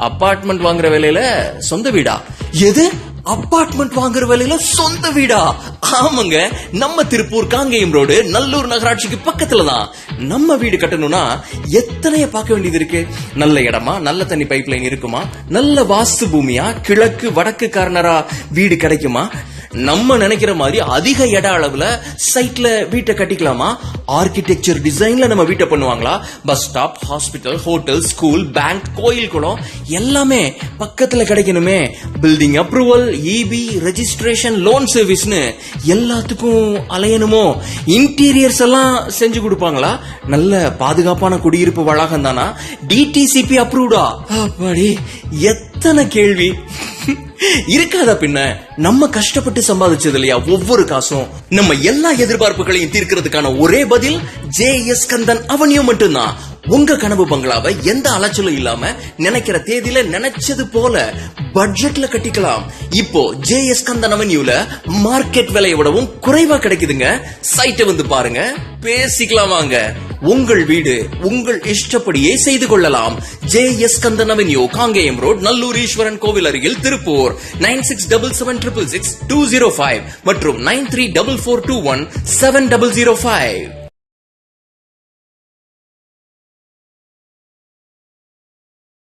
Apartment வாங்குற விலையில சொந்த வீடா? எது அபார்ட்மெண்ட் வாங்குற விலையில சொந்த வீடா? ஆமாங்க, நம்ம திருப்பூர் காங்கேயம் ரோடு நல்லூர் நகராட்சிக்கு பக்கத்துல தான். நம்ம வீடு கட்டணும்னா எத்தனைய பார்க்க வேண்டியது இருக்கு. நல்ல இடமா, நல்ல தண்ணி பைப் லைன் இருக்குமா, நல்ல வாஸ்து பூமியா, கிழக்கு வடக்கு கார்னரா வீடு கிடைக்குமா, நம்ம நினைக்கிற மாதிரி அதிக இட அளவுல சைட்ல வீட்டை கட்டிக்கலாமா, ஆர்கிடெக்சர் டிசைன்ல நம்ம வீட்டை பண்ணுவாங்களா, bus stop, hospital, hotel, school, bank, கோயில், குளம் எல்லாமே பக்கத்துல கிடைக்கணுமே. Building approval, EB, registration, loan சர்வீஸ்னு எல்லாத்துக்கும் அலையணுமோ. இன்டீரியர்ஸ் எல்லாம் செஞ்சு கொடுப்பாங்களா, நல்ல பாதுகாப்பான குடியிருப்பு வளாகம் தானா, டிடிசிபி அப்ரூவ்டா? அப்படி எத்தனை கேள்வி இருக்காதா பின்ன. நம்ம கஷ்டப்பட்டு சம்பாதிச்சது இல்லையா ஒவ்வொரு காசும். நம்ம எல்லா எதிர்பார்ப்புகளையும் தீர்க்கிறதுக்கான ஒரே பதில் ஜேஎஸ் கந்தன் அவென்யூ மட்டும்தான். உங்க கனவு பங்களாவை எந்த அலைச்சலும் இல்லாம நினைக்கிற தேதியில நினைச்சது போல பட்ஜெட்ல கட்டிக்கலாம். இப்போ ஜேஎஸ் கந்தன் அவென்யூல மார்க்கெட் விலையை விடவும் குறைவா கிடைக்குதுங்க. சைட்டை வந்து பாருங்க, பேசிக்கலாம் வாங்க. உங்கள் வீடு உங்கள் இஷ்டப்படியே செய்து கொள்ளலாம். JS Kandhan avenue, Kangeyam road, Nallur Eswaran கோவில் அருகில், திருப்பூர். 9677666205 மற்றும் 9344217005.